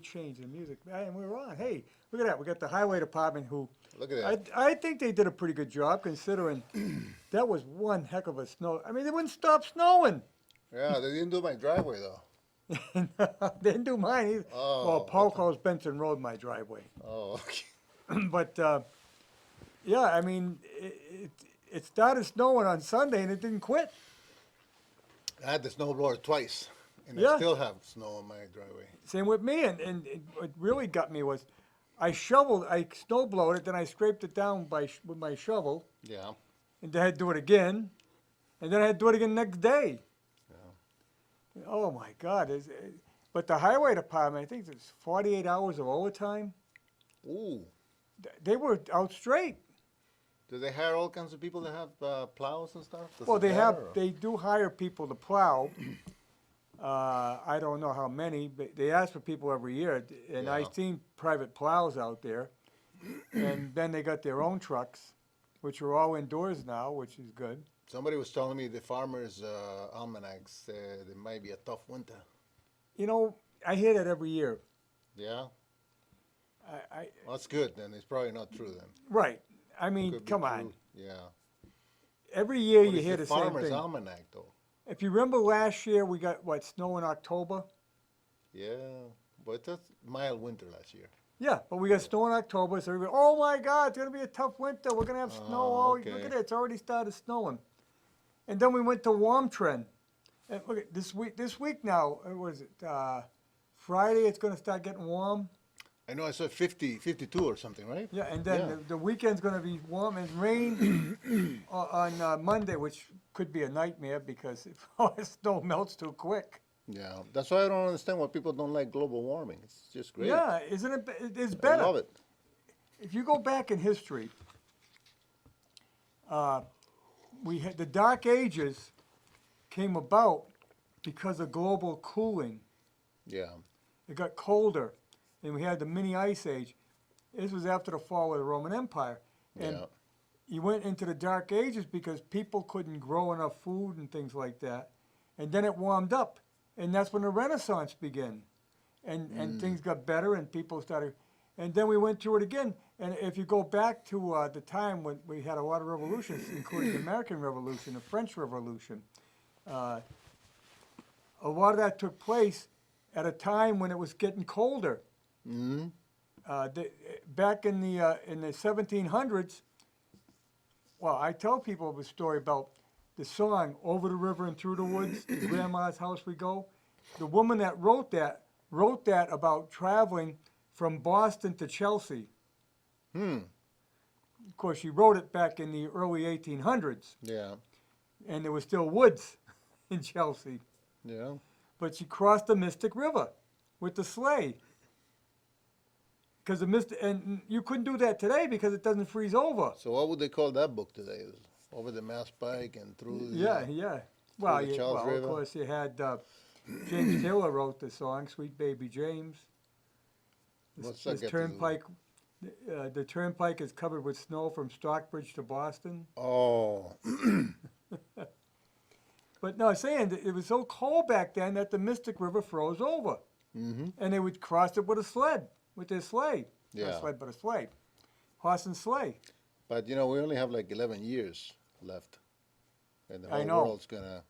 change in music. And we were on. Hey, look at that. We got the highway department who, Look at that. I think they did a pretty good job considering that was one heck of a snow. I mean, they wouldn't stop snowing. Yeah, they didn't do my driveway though. They didn't do mine either. Well, Oh, Paul calls Benson Road my driveway. oh, okay. But, yeah, I mean, it started snowing on Sunday and it didn't quit. I had the snowblower twice, and Yeah. I still have snow on my driveway. Same with me. And what really got me was I snowblowed it, then I scraped it down with my shovel, Yeah. and then I had to do it again. And then I had to do it again next day. Yeah. Oh, my God. But the highway department, I think there's 48 hours of overtime. Ooh. They were out straight. Do they hire all kinds of people that have plows and stuff? Does Well, it they matter, or- they do hire people to plow. I don't know how many, but they ask for people every year, and Yeah. I've seen private plows out there. And then they got their own trucks, which are all indoors now, which is good. Somebody was telling me the farmers' almanac said it might be a tough winter. You know, I hear that every year. Yeah? I Well, that's good, then. It's probably not true, then. right. I mean, Could be come true. on. Yeah. Every year What you is hear the the same farmers' thing. almanac, though? If you remember last year, we got, snow in October? Yeah. But that's mild winter last year. Yeah, but we got snow in October, so everybody, oh my God, it's gonna be a tough winter. We're gonna have snow. Oh, Look okay. at it, it's already started snowing. And then we went to warm trend. And look at this week. This week now, what was it? Friday, it's gonna start getting warm. I know I saw 50, 52 or something, right? Yeah, and then Yeah. the weekend's gonna be warm and rain on Monday, which could be a nightmare because if all the snow melts too quick. Yeah. That's why I don't understand why people don't like global warming. It's just great. Yeah, isn't it? It's I better. love it. If you go back in history, we had the Dark Ages came about because of global cooling. Yeah. It got colder, and we had the mini ice age. This was after the fall of the Roman Empire, and Yeah. you went into the Dark Ages because people couldn't grow enough food and things like that, and then it warmed up, and that's when the Renaissance began, and things got better, and people started, and then we went through it again. And if you go back to the time when we had a lot of revolutions, including the American Revolution, the French Revolution, a lot of that took place at a time when it was getting colder. Mm-hmm. Back in the 1700s, well, I tell people the story about the song "Over the River and Through the Woods," to Grandma's House We Go. The woman that wrote that about traveling from Boston to Chelsea. Of course, she wrote it back in the early 1800s, Yeah. and there was still woods in Chelsea. Yeah. But she crossed the Mystic River with the sleigh. Because and you couldn't do that today because it doesn't freeze over. So what would they call that book today? Over the Mass Pike and through the... Yeah. Well, the Charles of River? course, you had James Taylor wrote the song "Sweet Baby James." What's that This got to do with- turnpike, the turnpike is covered with snow from Stockbridge to Boston. Oh. But no, I'm saying that it was so cold back then that the Mystic River froze over, Mm-hmm. and they would cross it with a sled, with their sleigh. Not Yeah. a sled, but a sleigh, horse and sleigh. But, you know, we only have like 11 years left. And the I whole know. world's gonna...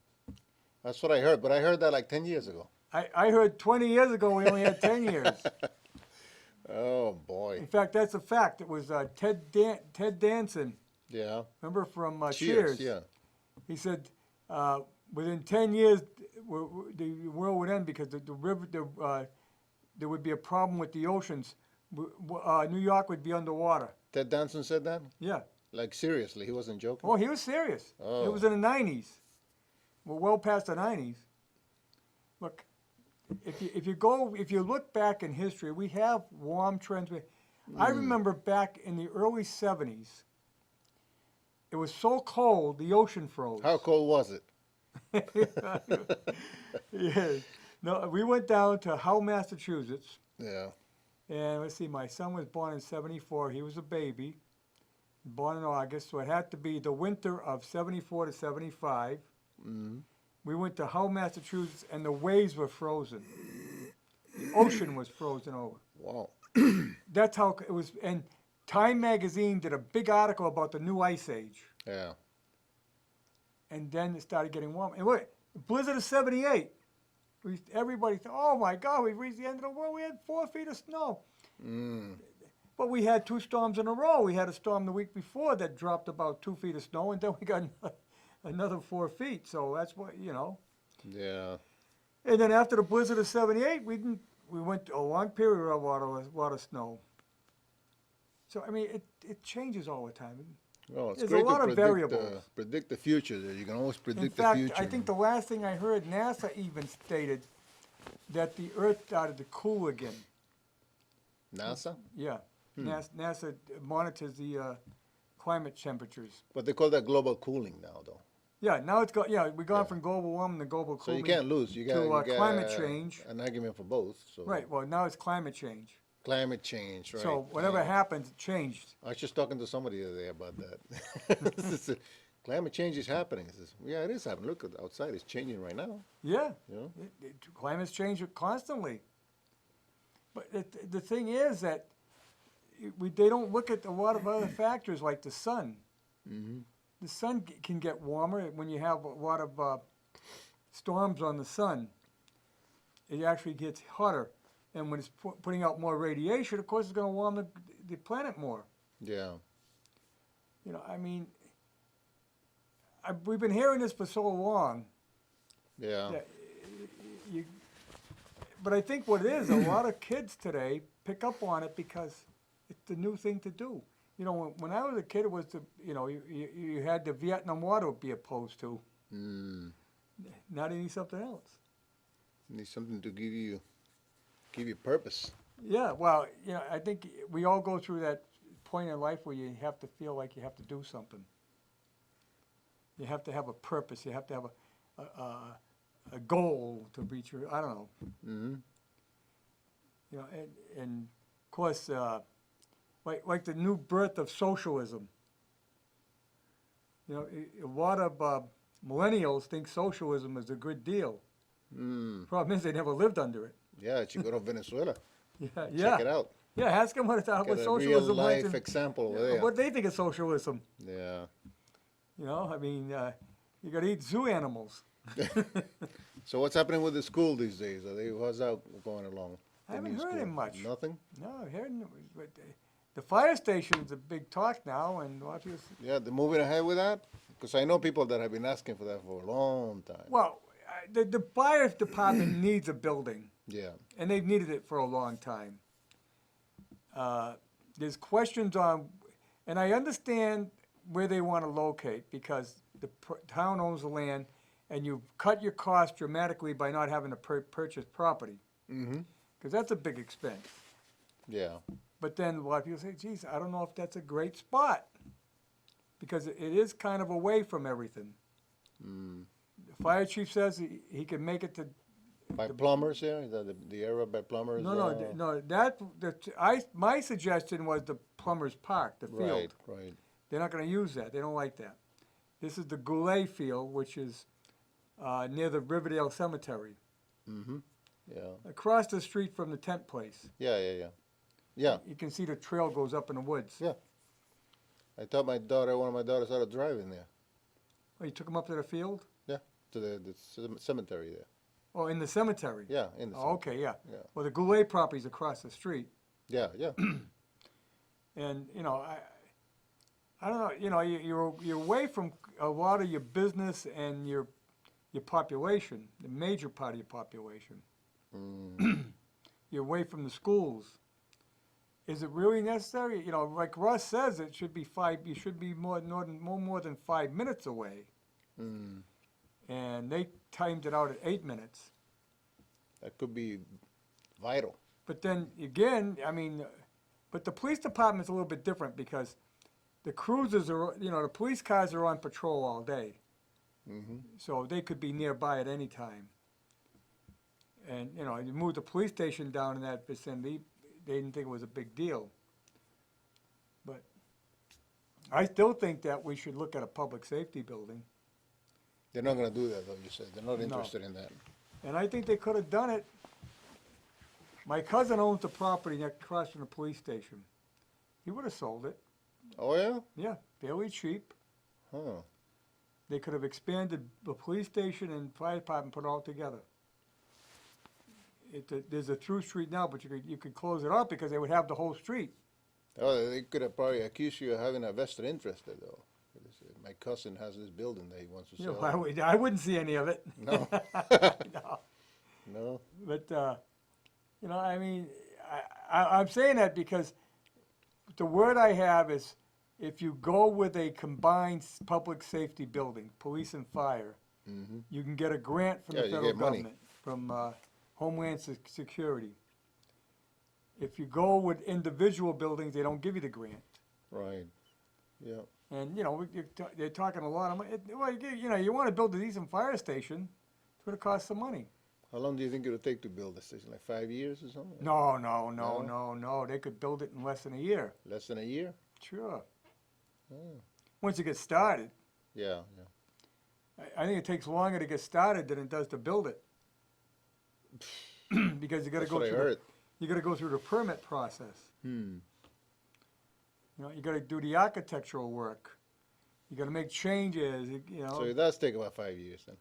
That's what I heard, but I heard that like 10 years ago. I heard 20 years ago we only had 10 years. Oh, boy. In fact, that's a fact. It was Ted Danson, Yeah. remember from Cheers. Cheers? Yeah. He said within 10 years the world would end because the river, there would be a problem with the oceans. New York would be underwater. Ted Danson said that? Yeah. Like, seriously, he wasn't joking? Oh, he was serious. Oh. It was in the 90s. We're well past the 90s. Look, if you look back in history, we have warm trends. I remember back in the early 70s, it was so cold the ocean froze. How cold was it? Yes. No, we went down to Hull, Massachusetts, Yeah. and let's see, my son was born in '74. He was a baby, born in August, so it had to be the winter of '74 to '75. Mm-hmm. We went to Hull, Massachusetts, and the waves were frozen. ocean was frozen over. Wow. That's how it was. And Time magazine did a big article about the new ice age. Yeah. And then it started getting warm. And wait, the blizzard of '78. Everybody thought, oh my God, we've reached the end of the world. We had 4 feet of snow. Mm. But we had 2 storms in a row. We had a storm the week before that dropped about 2 feet of snow, and then we got another 4 feet. So that's what, Yeah. And then after the blizzard of '78, we went a long period of water snow. So I mean, it changes all the time. Well, it's There's great a lot to of variables. predict the future. There, you can always In predict fact, the future. I think the last thing I heard, NASA even stated that the Earth started to cool again. NASA, Yeah, NASA monitors the climate temperatures. but they call that global cooling now, though. Yeah, now it's we've gone from global warming to global So cooling. you can't lose. You got climate change. An argument for both. So Right. Well, now it's climate change. climate change, right? So whatever Yeah. happens, it changed. I was just talking to somebody the other day about that. Climate change is happening. I says, yeah, it is happening. Look, outside it's changing right now. Yeah. You know? Climates change constantly. But the thing is that they don't look at a lot of other factors like the sun. Mm-hmm. The sun can get warmer when you have a lot of storms on the sun. It actually gets hotter. And when it's putting out more radiation, of course, it's going to warm the planet more. Yeah. I mean, we've been hearing this for so long. Yeah. That but I think what it is, a lot of kids today pick up on it because it's the new thing to do. When I was a kid, it was you had the Vietnam War to be opposed to. Mm. Now they need something else. Need something to give you purpose. Yeah, well, I think we all go through that point in life where you have to feel like you have to do something. You have to have a purpose. You have to have a goal to reach your, I don't know. Mm-hmm. And of course, like the new birth of socialism. A lot of millennials think socialism is a good deal. Mm. Problem is they never lived under it. Yeah, you go to Venezuela. Yeah. Check it out. Yeah, ask them what Get a socialism real like. life example over there. What they think of socialism. Yeah. I mean, you got to eat zoo animals. So what's happening with the school these days? How's that going along? I haven't new heard school? him much. Nothing? No, I heard but the fire station is a big talk now, and a lot of people. Yeah, they're moving ahead with that? Because I know people that have been asking for that for a long time. Well, the fire department needs a building, Yeah. and they've needed it for a long time. There's questions on, and I understand where they want to locate because the town owns the land, and you cut your costs dramatically by not having to purchase property, Mm-hmm. because that's a big expense. Yeah. But then a lot of people say, geez, I don't know if that's a great spot, because it is kind of away from everything. Mm. The fire chief says he can make it to. By plumbers here? Is that the area by plumbers? No. My suggestion was the Plumbers Park, the field. Right. They're not going to use that. They don't like that. This is the Goulet Field, which is near the Riverdale Cemetery, Mm-hmm. Yeah. across the street from the tent place. Yeah. Yeah. You can see the trail goes up in the woods. Yeah. I taught one of my daughters how to drive in there. Oh, you took them up to the field? Yeah. To the cemetery there. Oh, in the cemetery? Yeah, in the Oh, okay, yeah. Yeah. Well, the Goulet property's across the street. Yeah. And, I don't know, you're away from a lot of your business and your population, the major part of your population. Mm. You're away from the schools. Is it really necessary? Like Russ says, it should be you should be more than 5 minutes away. Mm. And they timed it out at 8 minutes. That could be vital. But then again, but the police department's a little bit different because the cruisers are, the police cars are on patrol all day. Mm-hmm. So they could be nearby at any time. And, you move the police station down in that vicinity, they didn't think it was a big deal. But I still think that we should look at a public safety building. They're not going to do that, though, you said. They're not No. interested in that. And I think they could have done it My cousin owns the property next across from the police station. He would have sold it. Oh, yeah? Yeah, fairly cheap. Huh. They could have expanded the police station and fire department, put it all together. There's a through street now, but you could close it off because they would have the whole street. Oh, they could have probably accused you of having a vested interest there, though. Because, my cousin has this building that he wants to You know, sell. I wouldn't see any of it. No. No. No? But, you know, I mean, I'm saying that because the word I have is if you go with a combined public safety building, police and fire, Mm-hmm. you can get a grant from Yeah, the you federal get money. government, from Homeland Security. If you go with individual buildings, they don't give you the grant. Right. Yeah. And, you know, they're talking a lot of money. Well, you know, you want to build a decent fire station, it's going to cost some money. How long do you think it'll take to build this station? Like 5 years or something? No. They could build it in less than a year. Less than a year? Sure. Oh. Once it gets started. Yeah, yeah. I think it takes longer to get started than it does to build it. Because you got to That's go what I through heard. you got to go through the permit process. Hmm. You know, you got to do the architectural work. You got to make changes. You know. So it does take about 5 years then.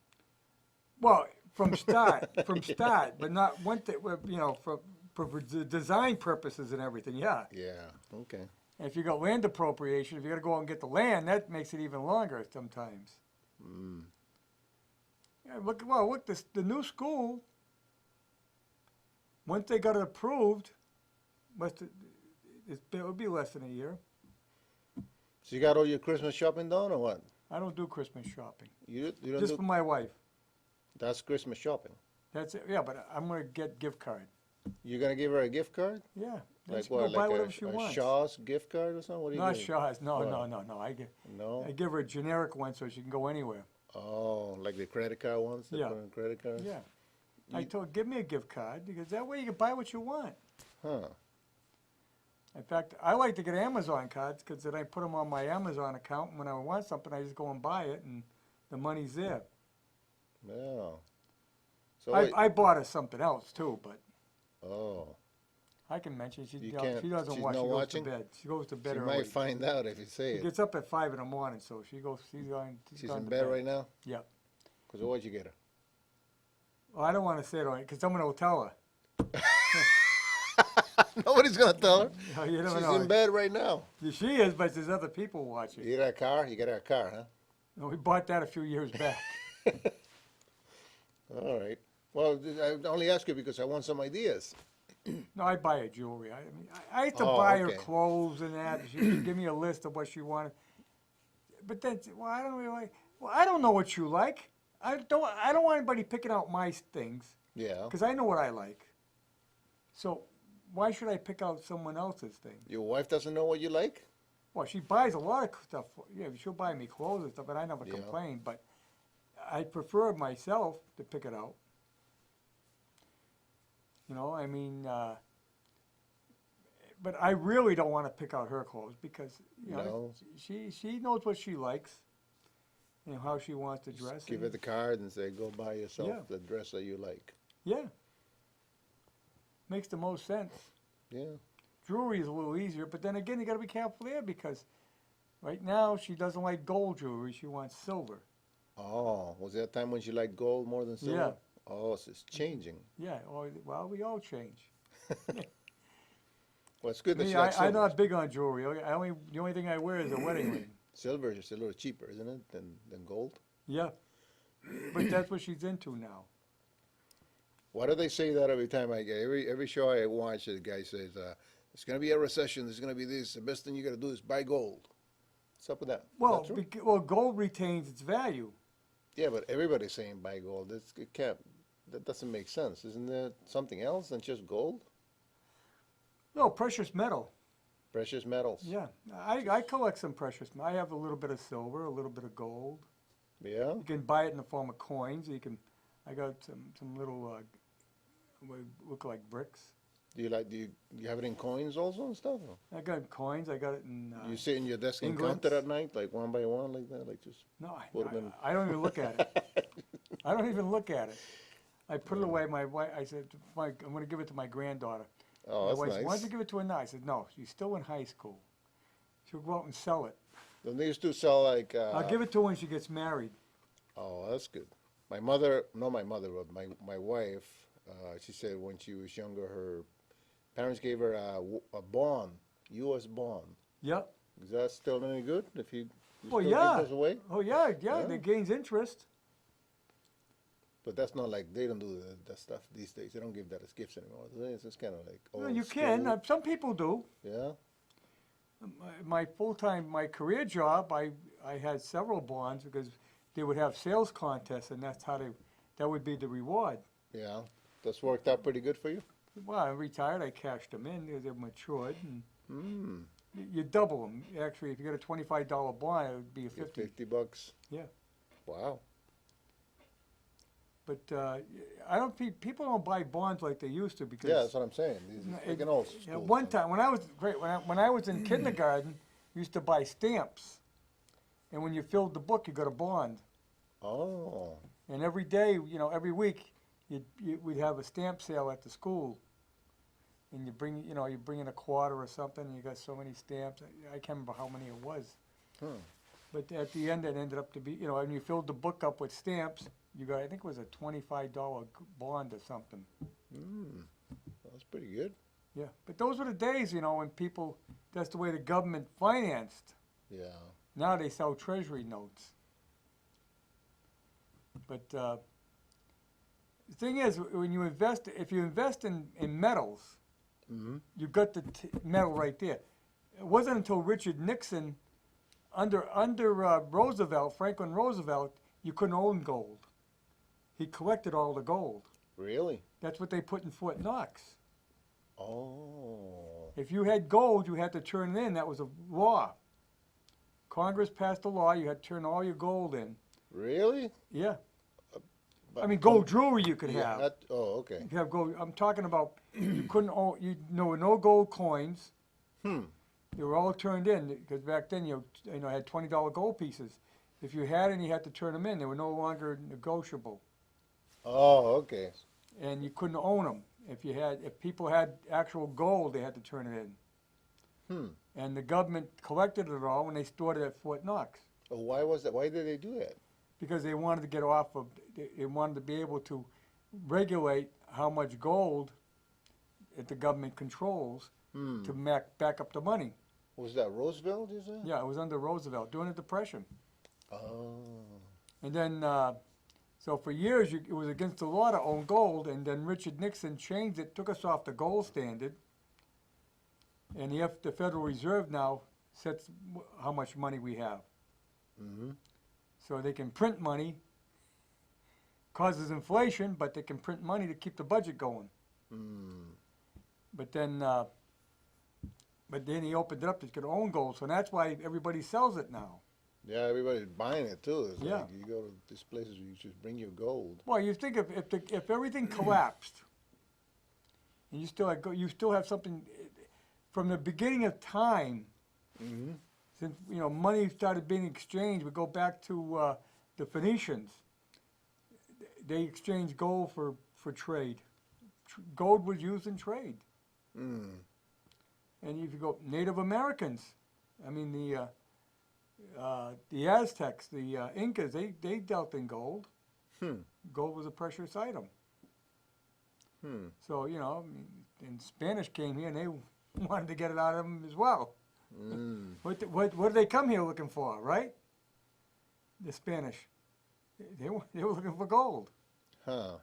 Well, from start, but not one thing. You know, for design purposes and everything. Yeah. Yeah. Okay. And if you got land appropriation, if you got to go out and get the land, that makes it even longer sometimes. Mm. Yeah, look, the new school. Once they got it approved, it would be less than a year. So you got all your Christmas shopping done or what? I don't do Christmas shopping. You don't Just do? for my wife. That's Christmas shopping. That's it. Yeah, but I'm gonna get gift card. You're gonna give her a gift card? Yeah. Then Like she can what? go buy Like whatever she a wants. Shaw's gift card or something? What do you Not give? Shaw's. No. What? I No. give her a generic one so she can go anywhere. Oh, like the credit card ones? They Yeah. put on credit cards? Yeah. I told her, give me a gift card because that way you can buy what you want. Huh. In fact, I like to get Amazon cards because then I put them on my Amazon account, and when I want something, I just go and buy it, and the money's there. Yeah. So wait. I bought her something else too, but Oh. I can mention she You can't- she doesn't she's watch. not She goes watching? to bed. She goes to bed She early. might find out if you say She it. gets up at 5 in the morning, so she's going. She's gone in to bed right now? Yeah. Because what'd you get her? Well, I don't want to say it on because someone will tell her. Nobody's gonna tell her. You never She's know. in bed right now. She is, but there's other people watching. You get her a car? You get her a car, huh? No, we bought that a few years back. All right. Well, I only ask you because I want some ideas. No, I buy her jewelry. I mean, I used to Oh, buy her okay. clothes and that. She would give me a list of what she wanted. But then, well, I don't really. Well, I don't know what you like. I don't want anybody picking out my things Yeah. because I know what I like. So why should I pick out someone else's thing? Your wife doesn't know what you like? Well, she buys a lot of stuff. Yeah, she'll buy me clothes and stuff, but I never Yeah. complain. But I prefer myself to pick it out. You know, I mean, but I really don't want to pick out her clothes because you know No. she knows what she likes and how she wants to dress. Just give and- her the card and say, go buy yourself Yeah. the dress that you like. Yeah, makes the most sense. Yeah. Jewelry is a little easier, but then again, you got to be careful there because right now she doesn't like gold jewelry; she wants silver. Oh, was there a time when she liked gold more than silver? Yeah. Oh, so it's changing. Yeah, well, we all change. Well, it's good that Me, she likes I'm silver. not big on jewelry. The only thing I wear is a wedding ring. Silver is just a little cheaper, isn't it, than gold? Yeah, but that's what she's into now. Why do they say that every time I get every show I watch? The guy says, "It's going to be a recession. There's going to be this. The best thing you got to do is buy gold." What's up with that? Is Well, that true? well, gold retains its value. Yeah, but everybody's saying buy gold. It can't. That doesn't make sense. Isn't there something else than just gold? No, precious metal. Precious metals. Yeah, I collect some precious. I have a little bit of silver, a little bit of gold. Yeah. You can buy it in the form of coins. I got some little what look like bricks. Do you have it in coins also and stuff? Or I got coins. I got it in. you sit in your desk and England. count it at night, like one by one, like that, like just. No, put 'em in. I don't even look at it. I don't even look at it. I put it away. My wife, I said, I'm going to give it to my granddaughter. Oh, My that's wife said, why nice. don't you give it to her now? I said, no, she's still in high school. She'll go out and sell it. Then they used to sell like. I'll give it to her when she gets married. Oh, that's good. My mother, not my mother, but my wife, she said when she was younger, her parents gave her a bond, U.S. bond. Yep. Is that still any good? If you Well, still yeah. give those away? Oh, yeah, Yeah. It gains interest. But that's not like they don't do that stuff these days. They don't give that as gifts anymore. Do they? It's just kind of like Well, old you can. school. Some people do. Yeah. My full-time, my career job, I had several bonds because they would have sales contests, and that would be the reward. Yeah. That's worked out pretty good for you. Well, I retired, I cashed them in, they're matured, and Mm. you double them. Actually, if you get a $25 bond, it would be a Get 50. $50. Yeah. Wow. But I don't. People don't buy bonds like they used to because Yeah, that's what I'm saying. These No, freaking old at school one things. time when I was in kindergarten, we used to buy stamps, and when you filled the book, you got a bond. Oh. And every day, every week, we'd have a stamp sale at the school, and you bring in a quarter or something, and you got so many stamps. I can't remember how many it was, Hmm. but at the end, it ended up to be, and you filled the book up with stamps. You got, I think it was a $25 bond or something. Mm. That's pretty good. Yeah, but those were the days, when people, that's the way the government financed. Yeah. Now they sell treasury notes. But the thing is, if you invest in metals, Mm-hmm. you got the metal right there. It wasn't until Richard Nixon, under Roosevelt, Franklin Roosevelt, you couldn't own gold. He collected all the gold. Really? That's what they put in Fort Knox. Oh. If you had gold, you had to turn it in. That was a law. Congress passed a law. You had to turn all your gold in. Really? Yeah. But I mean, gold jewelry you could yeah, have. oh, okay. You could have gold. I'm talking about you couldn't own. No gold coins. Hmm. They were all turned in because back then you had $20 gold pieces. If you had any, you had to turn them in. They were no longer negotiable, Oh, okay. and you couldn't own them. If people had actual gold, they had to turn it in. Hmm. And the government collected it all when they stored it at Fort Knox. Oh, why was that? Why did they do that? Because they wanted to get off of, they wanted to be able to regulate how much gold that the government controls Hmm. to back up the money. Was that Roosevelt, you said? Yeah, it was under Roosevelt during the Depression. Oh. And then, so for years it was against the law to own gold, and then Richard Nixon changed it, took us off the gold standard, and the Federal Reserve now sets how much money we have. Mm-hmm. So they can print money, causes inflation, but they can print money to keep the budget going. Mm. But then he opened it up that you could own gold, so that's why everybody sells it now. Yeah, everybody's buying it too. It's Yeah. like you go to these places where you just bring your gold. Well, you think if everything collapsed, and you still have something from the beginning of time, Mm-hmm. since money started being exchanged. We go back to the Phoenicians. They exchanged gold for trade. Gold was used in trade. Mm. And if you go Native Americans, I mean the Aztecs, the Incas, they dealt in gold. Hmm. Gold was a precious item. Hmm. So and Spanish came here and they wanted to get it out of them as well. Mm. What did they come here looking for, right? The Spanish. They were looking for gold. Huh.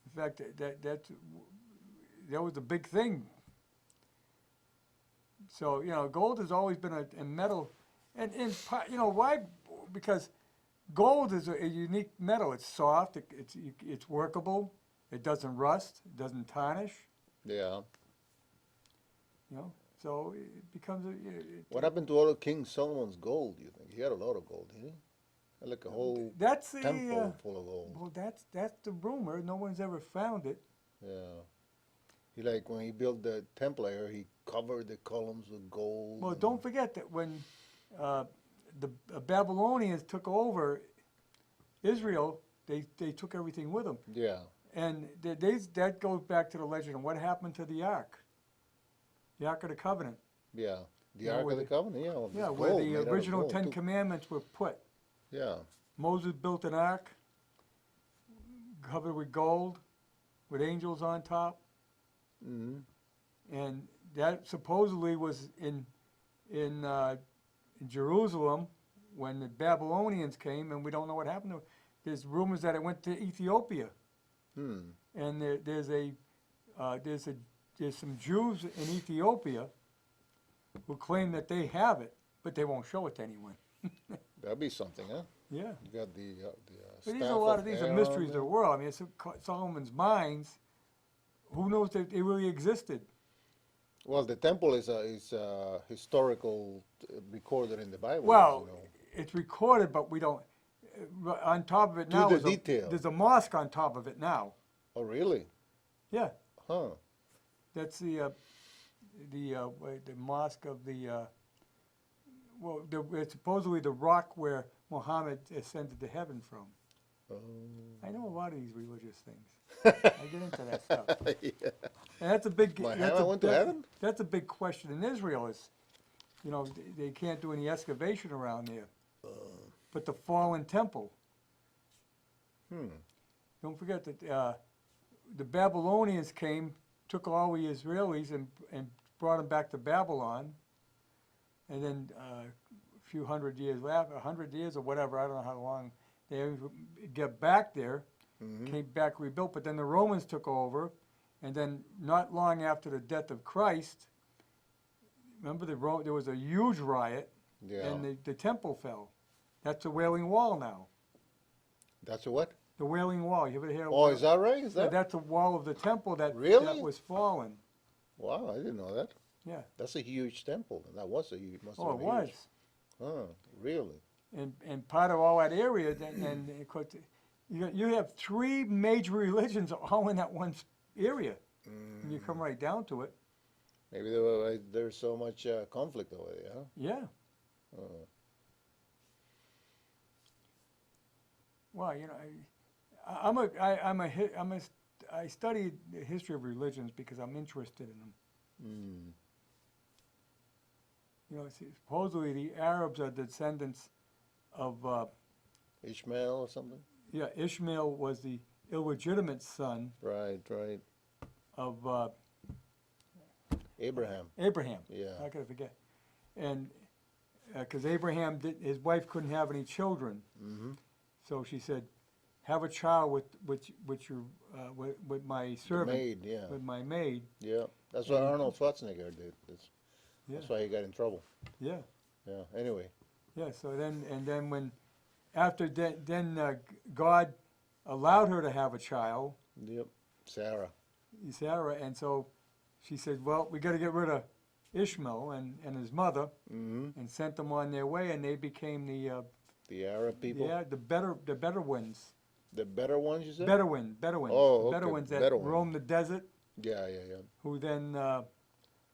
In fact, that was a big thing. So gold has always been a metal, and why? Because gold is a unique metal. It's soft. It's workable. It doesn't rust. It doesn't tarnish. Yeah. So it becomes What happened to all of King Solomon's gold, do you think? He had a lot of gold, didn't he? Had like a whole that's the temple full of gold. well, that's the rumor. No one's ever found it. Yeah. He when he built the temple here, he covered the columns with gold. Well, don't forget that when the Babylonians took over Israel, They took everything with them. Yeah. And that goes back to the legend of what happened to the Ark. The Ark of the Covenant. Yeah. The Yeah, Ark where of the Covenant, yeah. Well, Yeah, it's where gold, the made out of original gold, Ten too. Commandments were put. Yeah. Moses built an ark covered with gold, with angels on top, Mm-hmm. and that supposedly was in Jerusalem when the Babylonians came, and we don't know what happened to it. There's rumors that it went to Ethiopia, and there's some Jews in Ethiopia who claim that they have it, but they won't show it to anyone. That'd be something, huh? Yeah. You got the But staff these are Aaron mysteries of there. the world. I mean, it's Solomon's mines. Who knows that they really existed? Well, the temple is historical recorded in the Bible. Well, as you know. it's recorded, but we don't. On top of it To now the is detail. there's a mosque on top of it now. Oh, really? Yeah, Huh. that's the mosque of the. It's supposedly the rock where Muhammad ascended to heaven from. Oh. I know a lot of these religious things. I get into that stuff. Yeah. And that's a big. Muhammad went to heaven? That's a big question in Israel. Is, they can't do any excavation around there. But the fallen temple. Don't forget that the Babylonians came, took all the Israelis and brought them back to Babylon. And then a few hundred years after, 100 years or whatever, I don't know how long, they get back there, came back rebuilt. But then the Romans took over, and then not long after the death of Christ, remember there was a huge riot, Yeah. and the temple fell. That's the Wailing Wall now. That's a what? The Wailing Wall. You ever hear? Oh, is that right? Is Yeah, that? that's the wall of the temple that Really? was fallen. Wow, I didn't know that. Yeah. That's a huge temple. That was a huge. Must have Oh, it been was. huge. Huh, really? And part of all that area, and of course, you have three major religions all in that one area. And you come right down to it. Maybe there's so much conflict over there, huh? Yeah. Well, I study the history of religions because I'm interested in them. Supposedly the Arabs are descendants of, Ishmael or something? Ishmael was the illegitimate son Right, right. of Abraham. Abraham. Yeah. How could I forget? And because Abraham, his wife couldn't have any children, so she said, "Have a child with my The servant, maid, yeah. with my maid." Yeah. That's what Arnold Schwarzenegger did. Yeah. That's why he got in trouble. Yeah. Yeah. Anyway. Yeah. So then when after then God allowed her to have a child, Yep. Sarah. Sarah, and so she said, "Well, we got to get rid of Ishmael and his mother," and sent them on their way, and they became The Arab people. the Bedouins. The better ones, you said? Bedouins. Oh, The okay, Bedouins that Bedouin. roamed the desert, Yeah, yeah, yeah. who then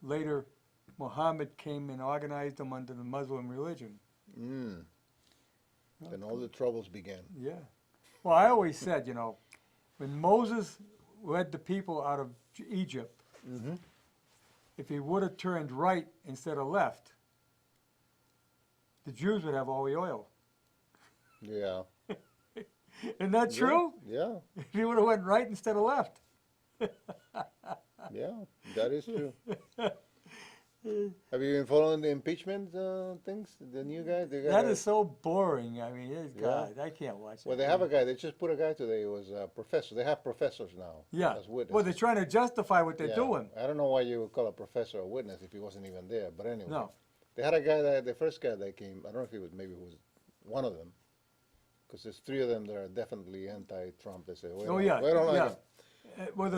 later Muhammad came and organized them under the Muslim religion. Then all the troubles began. Yeah. Well, I always said, when Moses led the people out of Egypt, if he would have turned right instead of left, the Jews would have all the oil. Yeah. Isn't that true? Yeah. If he would have went right instead of left. Yeah, that is true. Have you been following the impeachment things? The new guy? That is so boring. I mean, God, I can't watch it. Well, they have a guy. They just put a guy today who was a professor. They have professors now. Yeah. As witnesses. Well, they're trying to justify what they're Yeah. doing. I don't know why you would call a professor a witness if he wasn't even there. But anyway. No. They had a guy the first guy that came, I don't know if he was, maybe it was one of them. Because there's three of them that are definitely anti-Trump. They say, we don't like him. Well,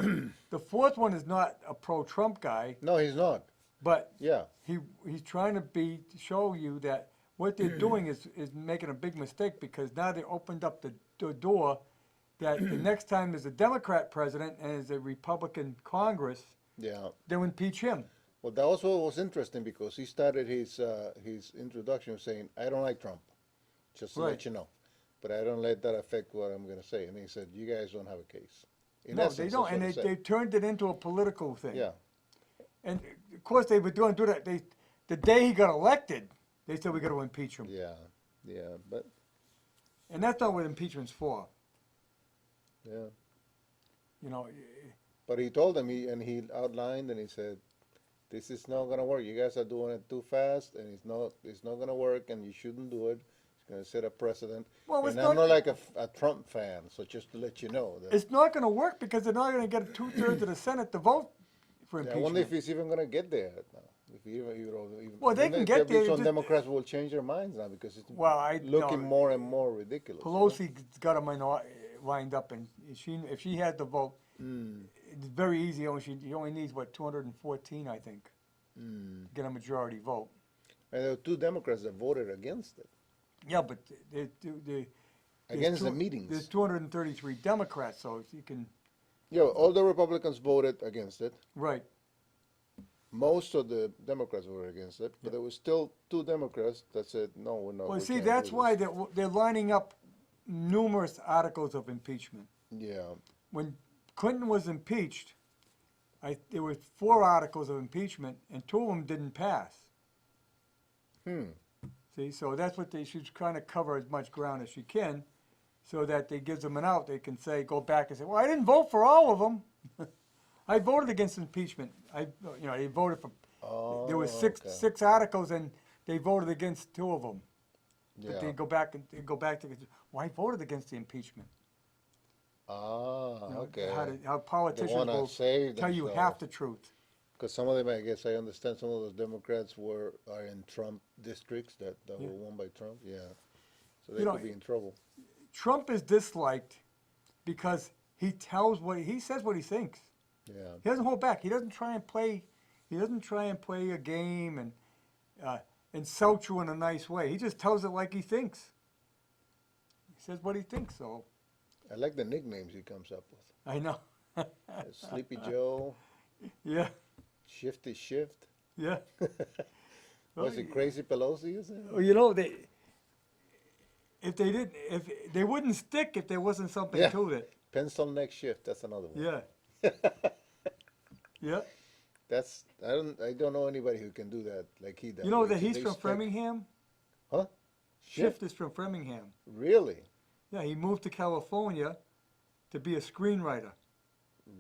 the fourth one is not a pro-Trump guy, No, he's not. but Yeah. he's trying to show you that what they're doing is making a big mistake, because now they opened up the door that the next time there's a Democrat president and there's a Republican Congress, Yeah. they'll impeach him. Well, that was what was interesting, because he started his introduction saying, I don't like Trump, just to Right. let you know. but I don't let that affect what I'm going to say. And he said, you guys don't have a case. In No, essence, they that's don't, what and he they said. turned it into a political thing. Yeah. And of course they were doing do that. The day he got elected, they said we got to impeach him, Yeah. Yeah. But, and that's not what impeachment's for. yeah. You know, But he told them, he outlined and he said, this is not going to work. You guys are doing it too fast, and it's not going to work, and you shouldn't do it. It's going to set a precedent. well, it's And I'm not not. like a Trump fan, so just to let you know. That, It's not going to work because they're not going to get 2/3 of the Senate to vote for I impeachment. wonder if he's even going to get there now. If he even, even, Well, they even can if get there, Some just- Democrats will change their minds now because it's Well, looking no, more and more ridiculous. Pelosi's got him lined up, and if she had the vote, it's very easy. He only needs 214, I think, to get a majority vote. And there were 2 Democrats that voted against it. Yeah, but Against the meetings. There's 233 Democrats, so you can Yeah, all the Republicans voted against it. right. Most of the Democrats voted against it, but there were still 2 Democrats that said, no, we're not. Well, we see, can't that's do why this." they're lining up numerous articles of impeachment. Yeah. When Clinton was impeached, there were 4 articles of impeachment, and 2 of them didn't pass. See, so that's what she's trying to cover as much ground as she can, so that they gives them an out. They can go back and say, well, I didn't vote for all of them. I voted against impeachment. They voted for. There was okay. six articles, and they voted against 2 of them. But Yeah. they go back to, well, I voted against the impeachment. Ah, You know, okay. how politicians wanna will save tell you themselves. half the truth. Because some of them, I guess I understand, some of those Democrats are in Trump districts that Yeah. were won by Trump. Yeah. So they You know, could be in trouble. Trump is disliked because he says what he thinks. Yeah. He doesn't hold back. He doesn't try and play. He doesn't try and play a game and insult you in a nice way. He just tells it like he thinks. He says what he thinks. So I like the nicknames he comes up with. I know. Sleepy Joe, Yeah, Shifty Shift. yeah. Was it Crazy Pelosi, you said? Well, you know if they wouldn't stick if there wasn't something Yeah. to it. Pencil Neck Shift, that's another one. Yeah. Yeah. I don't know anybody who can do that like he does. You know Like, that he's they from stick- Framingham? Huh? Shift is from Framingham. Really? Yeah, he moved to California to be a screenwriter.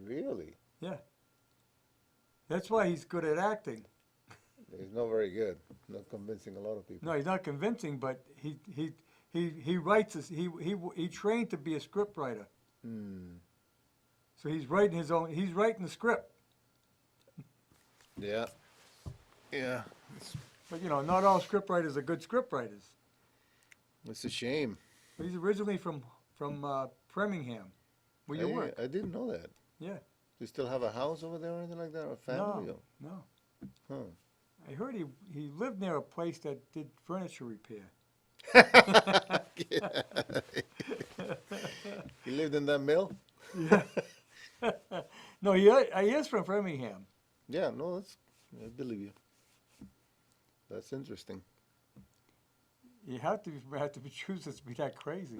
Really? Yeah. That's why he's good at acting. He's not very good. Not convincing a lot of people. No, he's not convincing, but he writes this. He trained to be a script writer. So he's writing he's writing the script. Yeah. Yeah. But not all script writers are good script writers. It's a shame. But he's originally from Framingham, where you work. I didn't know that. Yeah. Do you still have a house over there or anything like that, or a family? No. Huh. I heard he lived near a place that did furniture repair. He lived in that mill? Yeah. No, he is from Framingham. Yeah, no, I believe you. That's interesting. You have to be from Massachusetts to be that crazy.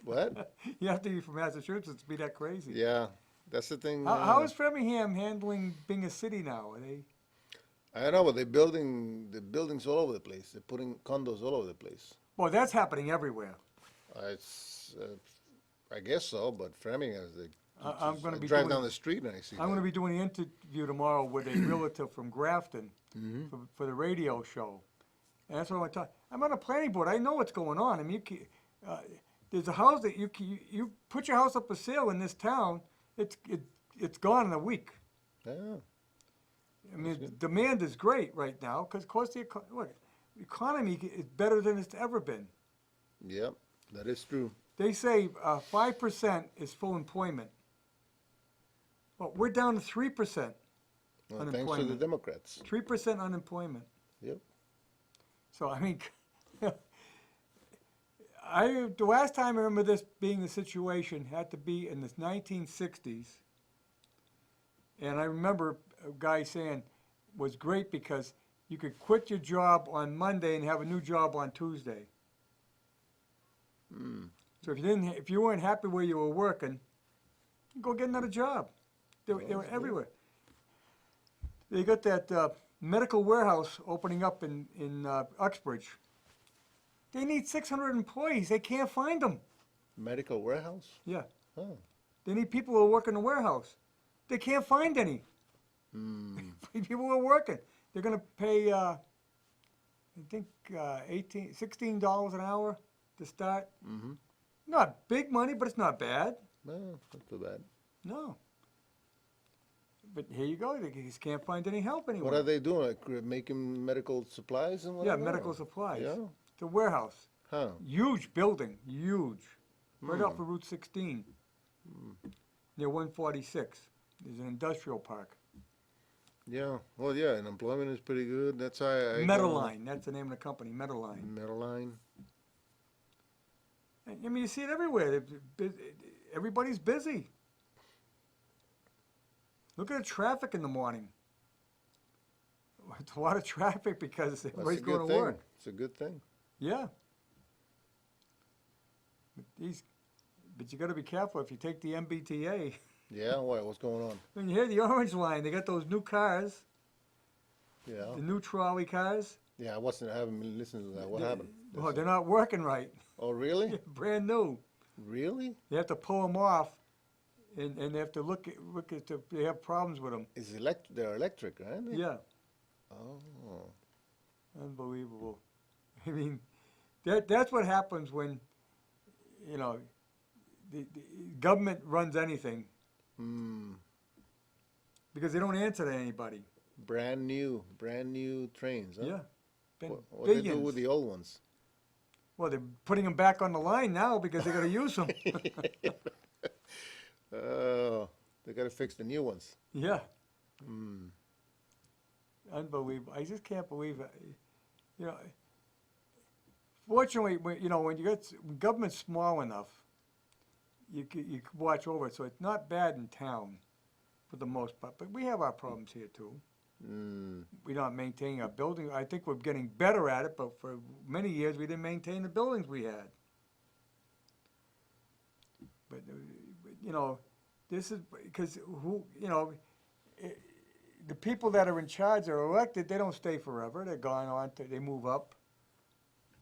What? You have to be from Massachusetts to be that crazy. Yeah, that's the thing. How is Framingham handling being a city now? Are they? I don't know, but they're building the buildings all over the place. They're putting condos all over the place. Well, that's happening everywhere. I guess so, but Framingham is I'm going to be drive down the street and I see I'm going to be doing an interview tomorrow with a realtor from Grafton for the radio show, and that's what I want to talk. I'm on a planning board. I know what's going on. I mean, there's a house that you put your house up for sale in this town. It's gone in a week. Yeah. I mean, the demand is great right now because, of course, the economy is better than it's ever been. Yep, that is true. They say 5% is full employment. Well, we're down to 3% Well, thanks to the unemployment. Democrats. 3% unemployment. Yep. So, I mean, the last time I remember this being the situation had to be in the 1960s. And I remember a guy saying was great because you could quit your job on Monday and have a new job on Tuesday. So if you weren't happy where you were working, go get another job. They were everywhere. They got that medical warehouse opening up in Uxbridge. They need 600 employees. They can't find them. Medical warehouse? Yeah. Oh. They need people who work in the warehouse. They can't find any. People who are working. They're going to pay, I think, $16 an hour to start. Mm-hmm. Not big money, but it's not bad. No, not too bad. No. But here you go. They just can't find any help anywhere. What are they doing? Like making medical supplies and whatever? Yeah, medical supplies. Yeah. It's a warehouse. Huh. Huge building. Huge. Right off of Route 16. Near 146. There's an industrial park. Yeah. Well, yeah, and employment is pretty good. That's how I Meadowline. That's the name of the company. Meadowline. Meadowline. I mean, you see it everywhere. Everybody's busy. Look at the traffic in the morning. It's a lot of traffic because everybody's going to work. It's a good thing. Yeah. But you got to be careful if you take the MBTA. Yeah, what's going on? When you hear the Orange Line, they got those new cars, Yeah. the new trolley cars. Yeah, I haven't been listening to that. What happened? Well, they're not working right. Oh, really? Brand new. Really? They have to pull them off, and they have to look at they have problems with them. They're electric, right? Yeah. Oh. Unbelievable. I mean, that's what happens when, the government runs anything. Because they don't answer to anybody. Brand new trains, huh? Yeah. What do they do with the old ones? Well, they're putting them back on the line now because they're going to use them. Oh, they got to fix the new ones. Yeah. Unbelievable. I just can't believe it. Fortunately, when government's small enough, you can watch over it, so it's not bad in town for the most part. But we have our problems here too. We're not maintaining our building. I think we're getting better at it, but for many years we didn't maintain the buildings we had. But this is because the people that are in charge are elected. They don't stay forever. They're gone on. They move up.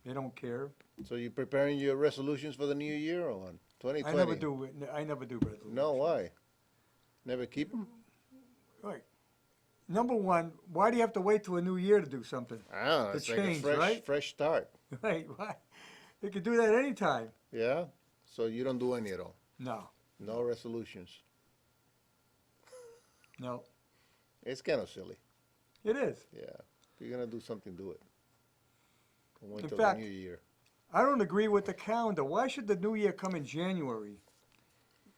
They don't care. So you preparing your resolutions for the new year or what? 2020? I never do resolutions. No, why? Never keep them? Right. Number one, why do you have to wait till a new year to do something? Ah, it's change, like a right? fresh start. Right. Why? They could do that anytime. Yeah? So you don't do any at all? No. No resolutions? No. It's kind of silly. It is. Yeah. If you're going to do something, do it. Don't wait In till fact, the new year. I don't agree with the calendar. Why should the new year come in January?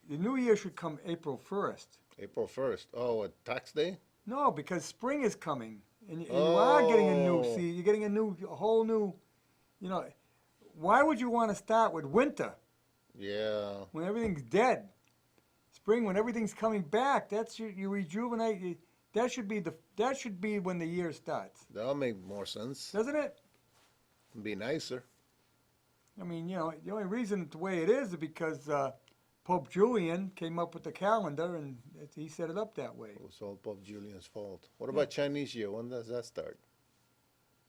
The new year should come April 1st. April 1st. Oh, a tax day? No, because spring is coming, and you are getting a new Oh. season. You're getting a whole new, Why would you want to start with winter Yeah. when everything's dead? Spring, when everything's coming back, that's you rejuvenate. That should be when the year starts, That'll make more sense. doesn't it? Be nicer. I mean, the only reason it's the way it is because Pope Julian came up with the calendar, and he set it up that way. It was all Pope Julian's fault. What about Chinese Year? When does that start?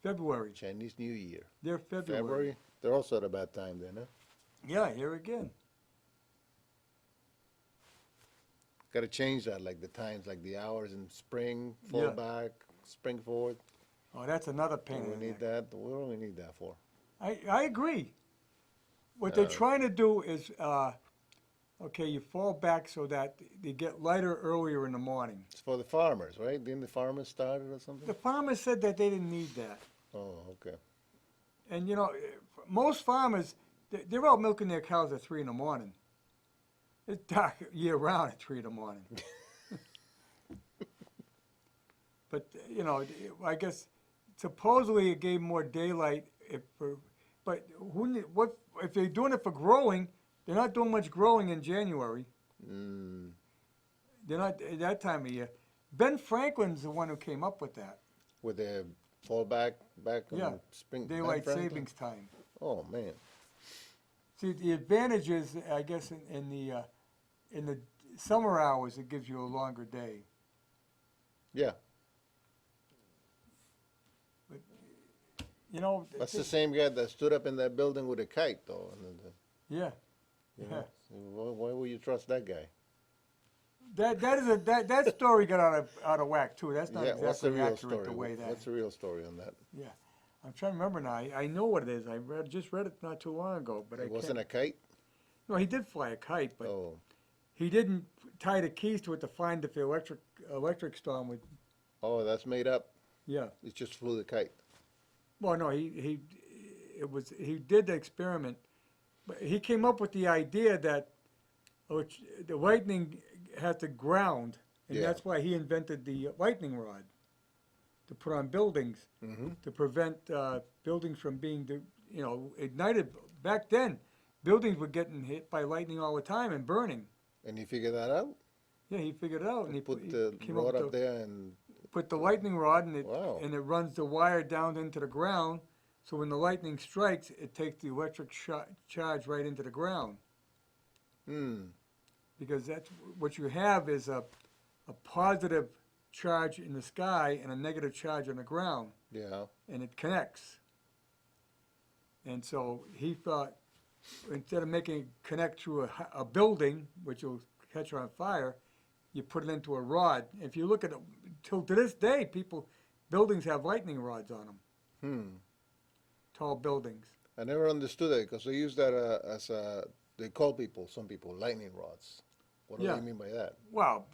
February. Chinese New Year. They're February. February? They're also at a bad time then, huh? Yeah, here again. Got to change that, like the times, like the hours in spring, fall Yeah. back, spring forward. Oh, that's another pain We in the need neck. that. What do we need that for? I agree. What they're trying to do is, you fall back so that they get lighter earlier in the morning. It's for the farmers, right? Didn't the farmers start it or something? The farmers said that they didn't need that. Oh, okay. And, most farmers, they're out milking their cows at 3 in the morning. It's dark year round at 3 in the morning. But, I guess supposedly it gave more daylight but if they're doing it for growing, they're not doing much growing in January. They're not at that time of year. Ben Franklin's the one who came up with that. With the fall back Yeah, in spring. daylight Ben Franklin? savings time. Oh, man. See, the advantage is, I guess, in the summer hours, it gives you a longer day. Yeah, But you know, that's the same guy that stood up in that building with a kite, though. yeah, You yeah. know, so why would you trust that guy? That story got out of whack too. That's not Yeah, what's the exactly real accurate story? the way that. What's the real story on that? Yeah, I'm trying to remember now. I know what it is. Just read it not too long ago, but I It can't. wasn't a kite? No, he did fly a kite, but Oh, he didn't tie the keys to it to find if the electric storm would. oh, that's made up. Yeah. It just flew the kite. Well, no, he did the experiment, but he came up with the idea that the lightning has to ground, and Yeah. that's why he invented the lightning rod to put on buildings Mm-hmm. to prevent buildings from being, ignited. Back then, buildings were getting hit by lightning all the time and burning. And he figured that out? Yeah, he figured it out, and he Put the came rod up up there and put the lightning rod, and Wow. it runs the wire down into the ground. So when the lightning strikes, it takes the electric charge right into the ground. Because that's what you have is a positive charge in the sky and a negative charge on the ground, yeah. and it connects. And so he thought, instead of making it connect through a building, which will catch on fire, you put it into a rod. If you look at it, till to this day, buildings have lightning rods on them, tall buildings. I never understood that because they use that as they call some people lightning rods. What do Yeah. they mean by that? Well,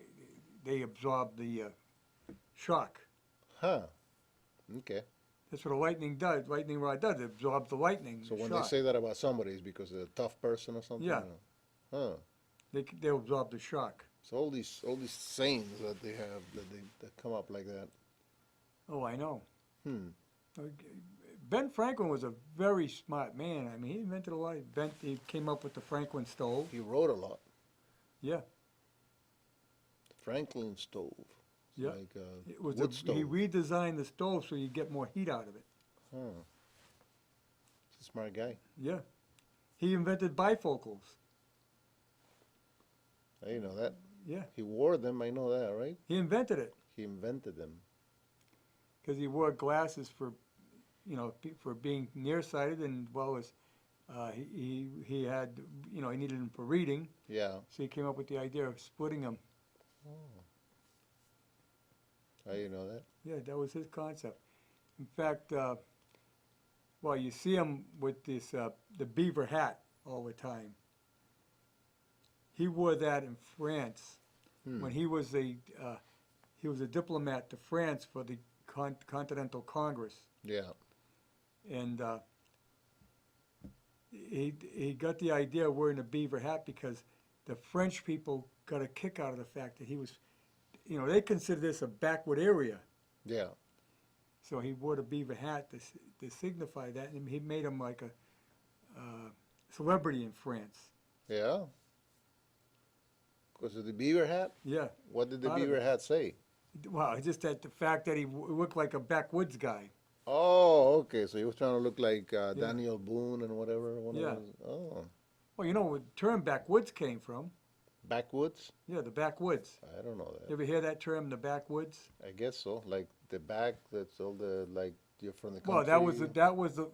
they absorb the shock. Huh. Okay. That's what a lightning rod does. It absorbs the lightning. So when shock. they say that about somebody, it's because they're a tough person or something? Yeah. Huh. They absorb the shock. So all these sayings that they have that come up like that. Oh, I know. Hmm. Ben Franklin was a very smart man. I mean, he invented a lot. He came up with the Franklin stove. He wrote a lot. Yeah. Franklin stove. It's Yeah. like a It was wood stove. he redesigned the stove so you get more heat out of it. Huh. He's a smart guy. Yeah. He invented bifocals. I didn't know that. Yeah. He wore them. I know that, right? He invented it He invented them. because he wore glasses for being nearsighted, and well as he had, he needed them for reading. Yeah. So he came up with the idea of splitting them. I didn't know that. Yeah, that was his concept. In fact, you see him with this the beaver hat all the time. He wore that in France when he was a diplomat to France for the Continental Congress, Yeah. and he got the idea of wearing a beaver hat because the French people got a kick out of the fact that he was, they consider this a backward area. Yeah. So he wore the beaver hat to signify that, and he made him like a celebrity in France. Yeah. Because of the beaver hat? Yeah. What did the Part of beaver it. hat say? Well, it's just that the fact that he looked like a backwoods guy. Oh, okay. So he was trying to look like Daniel Boone and whatever. One Yeah. of those. Oh. Well, you know where the term backwoods came from. Backwoods? Yeah, the backwoods. I don't know You that. ever hear that term, the backwoods? I guess so. Like the back, that's all the, like, you're from the country. Well, that was the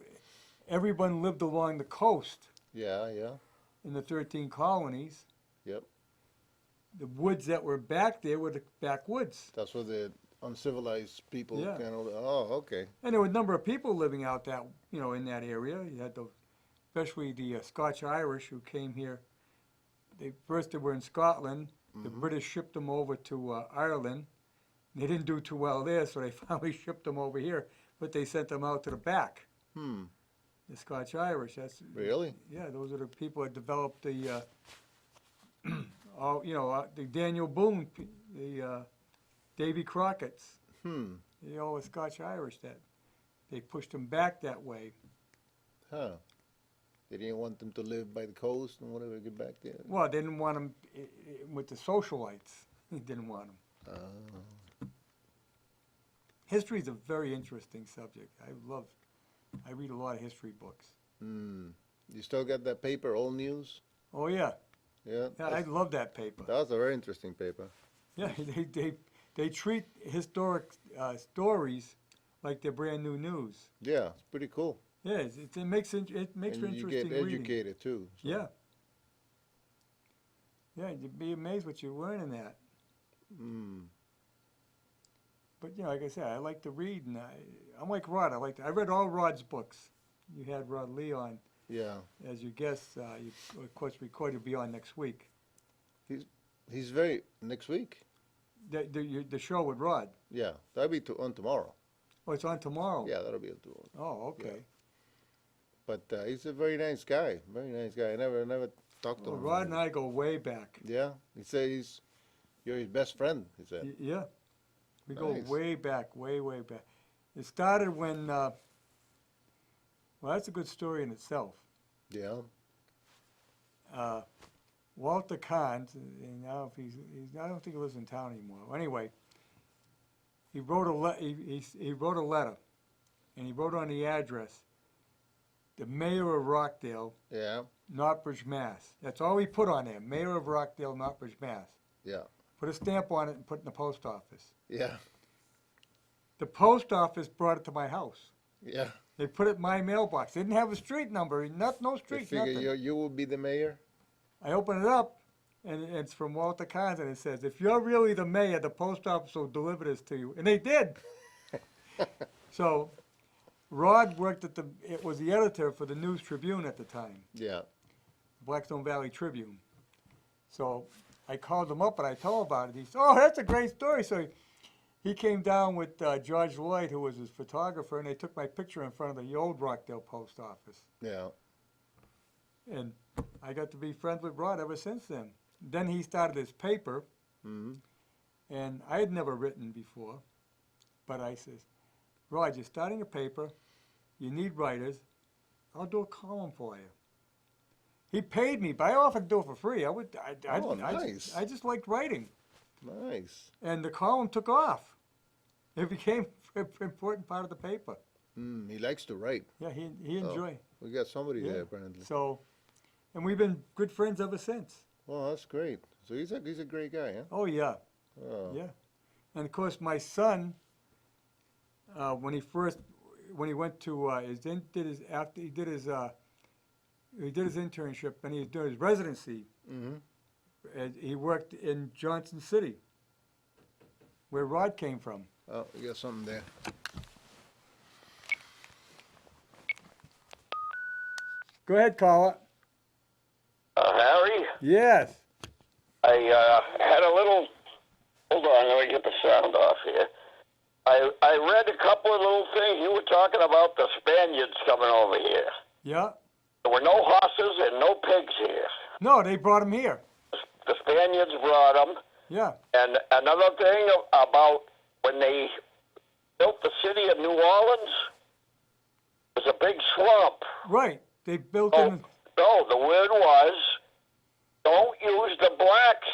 everyone lived along the coast Yeah, yeah. in the 13 colonies. Yep. The woods that were back there were the backwoods. That's where the uncivilized people Yeah. kind of, oh, okay. And there were a number of people living out that, in that area. You had especially the Scotch-Irish who came here. They were in Scotland. The British shipped them over to Ireland. They didn't do too well there, so they finally shipped them over here. But they sent them out to the back. The Scotch-Irish. That's Really? Yeah, those are the people that developed the, the Daniel Boone, the Davy Crockett's. All the Scotch-Irish that they pushed them back that way. Huh. They didn't want them to live by the coast and whatever, get back there. Well, they didn't want them with the socialites. They didn't want them. History is a very interesting subject. I read a lot of history books. You still got that paper, Old News? Oh yeah, Yeah. yeah, I love that paper. That was a very interesting paper. Yeah, they treat historic stories like they're brand new news. Yeah, it's pretty cool. Yeah, it makes it makes for And you interesting get reading. educated too. So. Yeah. Yeah, you'd be amazed what you learn in that. Mm. But you know, like I said, I like to read, and I'm like Rod. I read all Rod's books. You had Rod Lee on Yeah. as your guest. You, of course, recorded be on next week. He's very next week. The show with Rod. Yeah, that'll be on tomorrow. Oh, it's on tomorrow. Yeah, that'll be on tomorrow. Oh, okay. But he's a very nice guy. Very nice guy. I never talked to Well, him. Rod and I go way back. Yeah, he says you're his best friend. He said. Yeah, we Nice. go way back, way back. It started when. Well, that's a good story in itself. Yeah. Walter Kahn, and now if he's I don't think he lives in town anymore. Anyway, he wrote he wrote a letter, and he wrote on the address, the mayor of Rockdale, Yeah. Northbridge, Mass. That's all he put on there, mayor of Rockdale, Northbridge, Mass. Yeah. Put a stamp on it and put it in the post office. Yeah. The post office brought it to my house. Yeah. They put it in my mailbox. They didn't have a street number, no They street, figure nothing. you will be the mayor. I open it up, and it's from Walter Kahn, and it says, if you're really the mayor, the post office will deliver this to you. And they did. So Rod worked it was the editor for the News Tribune at the time, Yeah. Blackstone Valley Tribune. So I called him up and I told him about it. He said, oh, that's a great story. So he came down with George Lloyd, who was his photographer, and they took my picture in front of the old Rockdale post office. Yeah. And I got to be friends with Rod ever since then. Then he started his paper, Mm-hmm. and I had never written before, but I says, Rod, you're starting a paper, you need writers, I'll do a column for you. He paid me, but I offered to do it for free. Nice. I just liked writing, Nice. and the column took off. It became an important part of the paper. He likes to write. Yeah, he enjoyed. We got somebody Yeah. there apparently. So, and we've been good friends ever since. Well, that's great. So he's a great guy, huh? Oh yeah. Oh. Yeah, and of course my son, when he went to he did his internship and he was doing his residency. Mm-hmm. And he worked in Johnson City, where Rod came from. Oh, we got something there. Go ahead, caller. Harry, Yes. I had a little. Hold on, let me get the sound off here. I read a couple of little things. You were talking about the Spaniards coming over here. Yeah. There were no horses and no pigs here. No, they brought him here. The Spaniards brought them. Yeah. And another thing about when they built the city of New Orleans, there's a big swamp. Right. They built Oh, him. no, the word was, don't use the blacks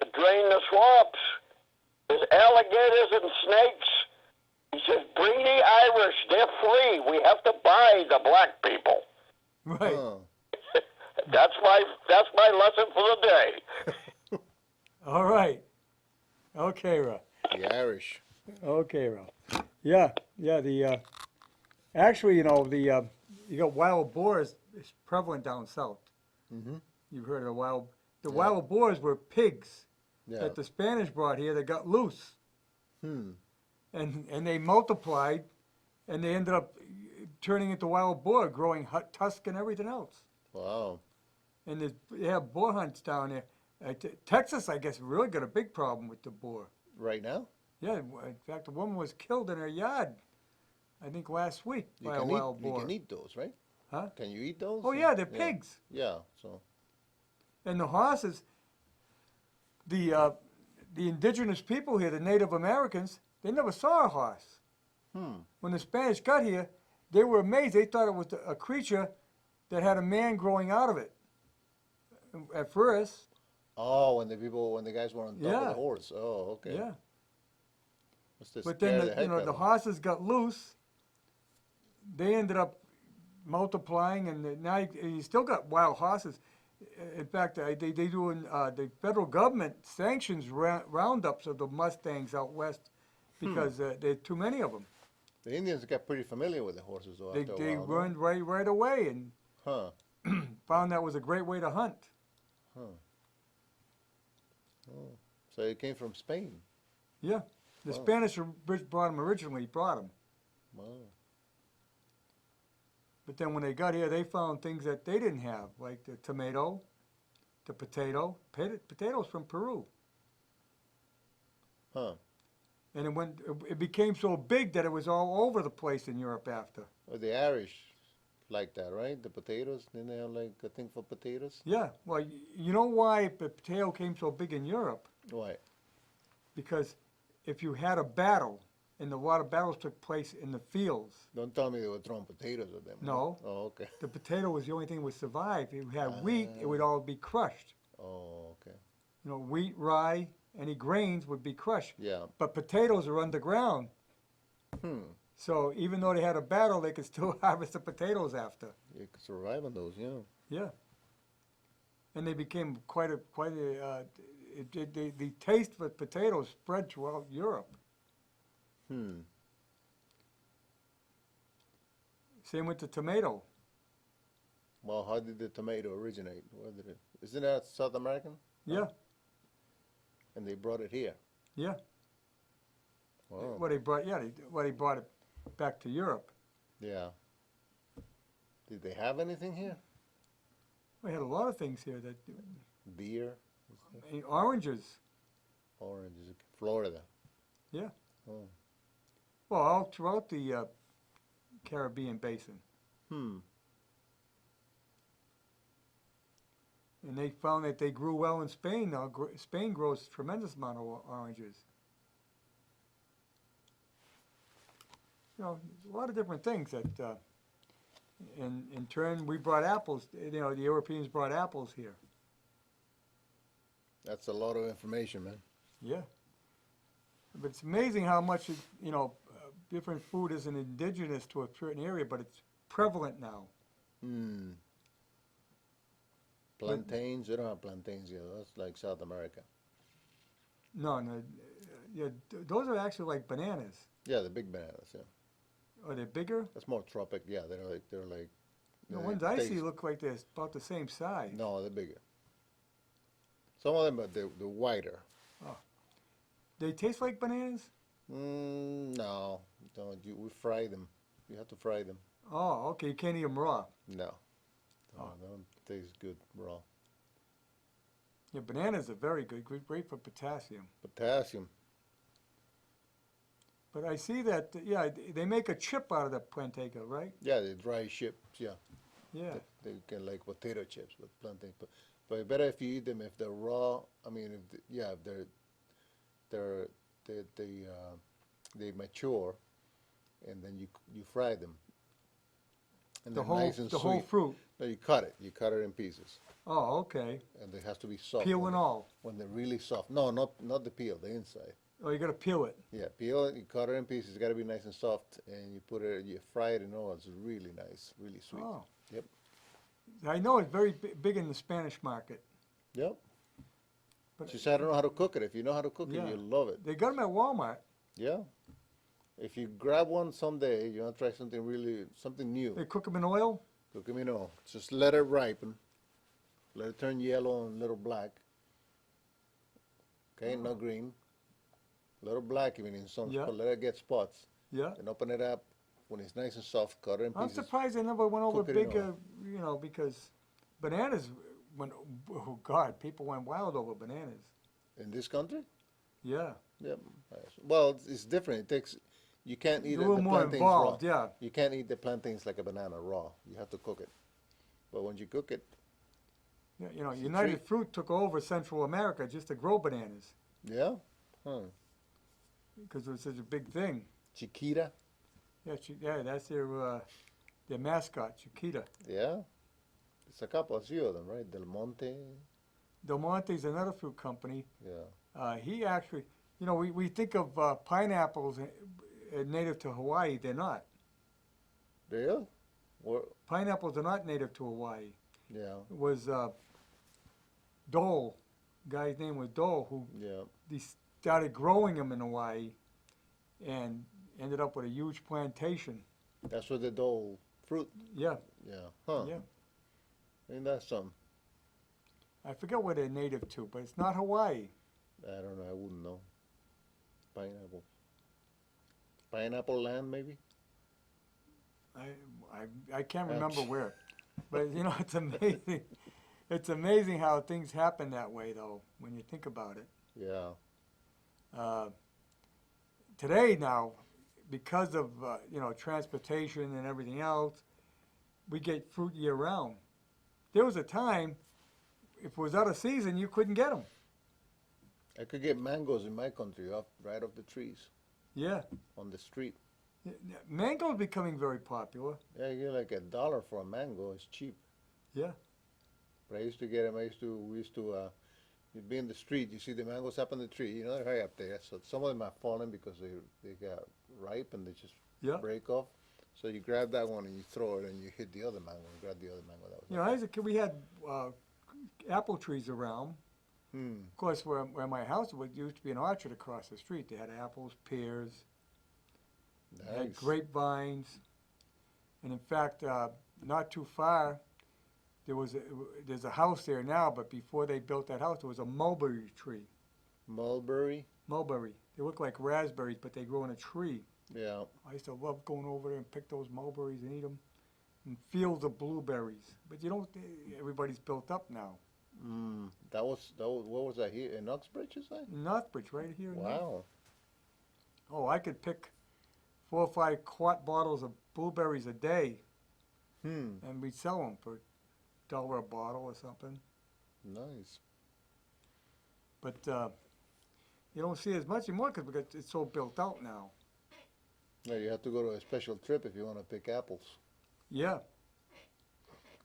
to drain the swamps. There's alligators and snakes. He says, bring the Irish. They're free. We have to buy the black people. Right. Oh. That's my lesson for the day. All right. Okay, Rob. The Irish. Okay, Rob. Yeah. Yeah. The actually, you know, you got wild boars. It's prevalent down south. Mm-hmm. You've heard of the wild boars were pigs Yeah. that the Spanish brought here that got loose, Hmm. and they multiplied, and they ended up turning into wild boar, growing tusk and everything else. Wow. And they have boar hunts down there. Texas, I guess, really got a big problem with the boar. Right now? Yeah, in fact, a woman was killed in her yard, I think last week, You by a can wild eat. boar. You can eat those, right? Huh? Can you eat those? Oh yeah, they're pigs. Yeah. So. And the horses, the indigenous people here, the Native Americans, they never saw a horse. Hmm. When the Spanish got here, they were amazed. They thought it was a creature that had a man growing out of it. At first, Oh, when the guys were on top of Yeah. the horse. Oh, okay. yeah. Must have But scared then the heck out the of them. horses got loose. They ended up multiplying, and now you still got wild horses. In fact, they doing the federal government sanctions roundups of the Mustangs out west because there are too many of them. The Indians got pretty familiar with the horses, though. They After a while, run right away and Huh. found that was a great way to hunt. Huh. Oh. So it came from Spain. Yeah, the Wow. Spanish brought them originally. Brought them, Wow. but then when they got here, they found things that they didn't have, like the tomato, the potato. Potatoes from Peru. Huh. And it became so big that it was all over the place in Europe after. Well, the Irish like that, right? The potatoes. Didn't they have like a thing for potatoes? Yeah, well, you know why the potato came so big in Europe? Why? Because if you had a battle, and a lot of battles took place in the fields, Don't tell me they were throwing potatoes at them. No. Oh, okay. the potato was the only thing that would survive. If you had wheat, it would all be crushed. Oh, okay. You know, wheat, rye, any grains would be crushed. Yeah. But potatoes are underground. So even though they had a battle, they could still harvest the potatoes after. You could survive on those, yeah. Yeah. And they became the taste for potatoes spread throughout Europe. Same with the tomato. Well, how did the tomato originate? Where did it? Isn't that South American? Yeah, And they brought it here. yeah. Wow. They brought it back to Europe. Yeah. Did they have anything here? We had a lot of things here that Beer, oranges. oranges, Florida. Yeah. Oh. Well, all throughout the Caribbean basin. Hmm. And they found that they grew well in Spain. Now Spain grows a tremendous amount of oranges. You know, a lot of different things that, in turn, we brought apples. You know, the Europeans brought apples here. That's a lot of information, man. Yeah. But it's amazing how much, different food isn't indigenous to a certain area, but it's prevalent now. Hmm. Plantains, they don't have plantains here. That's like South America. No, yeah, those are actually like bananas. Yeah, the big bananas, yeah. Are they bigger? That's more tropic, yeah. They're like The they ones I see taste- look like they're about the same size. No, they're bigger. Some of them are the whiter. They taste like bananas? No, don't. We fry them. You have to fry them. Oh, okay. You can't eat them raw. No. No, they don't taste good raw. Yeah, bananas are very good. Great for potassium. Potassium. But I see that, they make a chip out of the plantain, right? Yeah, the dry chips, yeah. Yeah. They can like potato chips with plantain. But better if you eat them if they're raw. I mean, if they mature, and then you fry them. And The they're whole nice and the sweet. whole fruit. No, you cut it. You cut it in pieces, Oh, okay. and it has to be soft. Peel when and they- all. When they're really soft. No, not the peel. The inside. Oh, you got to peel it. Yeah, peel it. You cut it in pieces. It's got to be nice and soft, and you fry it in oil. It's really nice, really sweet. Oh. Yep. I know it's very big in the Spanish market. Yep. But She said, I don't know how to cook it. If you know how to cook Yeah. it, you'll love it. they got them at Walmart. Yeah. If you grab one someday, you want to try something new. They cook them in oil. Cook them in oil. Just let it ripen. Let it turn yellow and a little black. Okay, no green. A little black even in some Yeah. spots. Let it get spots. Yeah. Then open it up. When it's nice and soft, cut it in I'm pieces. surprised they never went over Cook it in big, because bananas went, oh God, people went wild over bananas. In this country? Yeah. Yep. Well, it's different. It takes. You can't eat A the little more plantains involved, raw. yeah. You can't eat the plantains like a banana raw. You have to cook it. But when you cook it, Yeah, you know, It's a United treat. Fruit took over Central America just to grow bananas yeah, huh? because it was such a big thing. Chiquita, Yeah, that's their mascot, Chiquita. yeah. It's a few of them, right? Del Monte, Del Monte's another fruit company. yeah. He actually, we think of pineapples native to Hawaii. They're not. Real? Pineapples are not native to Hawaii. Yeah, It was Dole, guy's name was Dole, who yeah. he started growing them in Hawaii and ended up with a huge plantation. That's what the dole fruit. Yeah, Yeah. Huh. yeah. Ain't that something? I forget where they're native to, but it's not Hawaii. I don't know. I wouldn't know. Pineapple. Pineapple land, maybe? I can't remember where. But, you know, it's amazing. It's amazing how things happen that way, though, when you think about it. Yeah. Today now, because of you know, transportation and everything else, we get fruit year round. There was a time, if it was out of season, you couldn't get them. I could get mangoes in my country right off the trees Yeah, on the street. mango is becoming very popular. Yeah, you get like $1 for a mango. It's cheap. Yeah. But I used to get them. You'd be in the street. You see the mangoes up on the tree. You know, they're high up there. So some of them are falling because they got ripe and they just Yeah. break off. So you grab that one and you throw it and you hit the other mango and grab the other mango. That was You know, as a kid, we had apple trees around. Of course, where my house was, used to be an orchard across the street. They had apples, pears, they had nice. grapevines, and in fact, not too far, there's a house there now. But before they built that house, there was a mulberry tree. Mulberry. Mulberry. They look like raspberries, but they grow in a tree. Yeah. I used to love going over there and pick those mulberries and eat them. And fields of blueberries. But you don't. Everybody's built up now. That was what was that here in Uxbridge? You say? Northbridge, right here. Wow. Oh, I could pick 4 or 5 quart bottles of blueberries a day, and we'd sell them for $1 a bottle or something. Nice. But you don't see as much anymore because it's so built out now. Yeah, you have to go to a special trip if you want to pick apples. Yeah.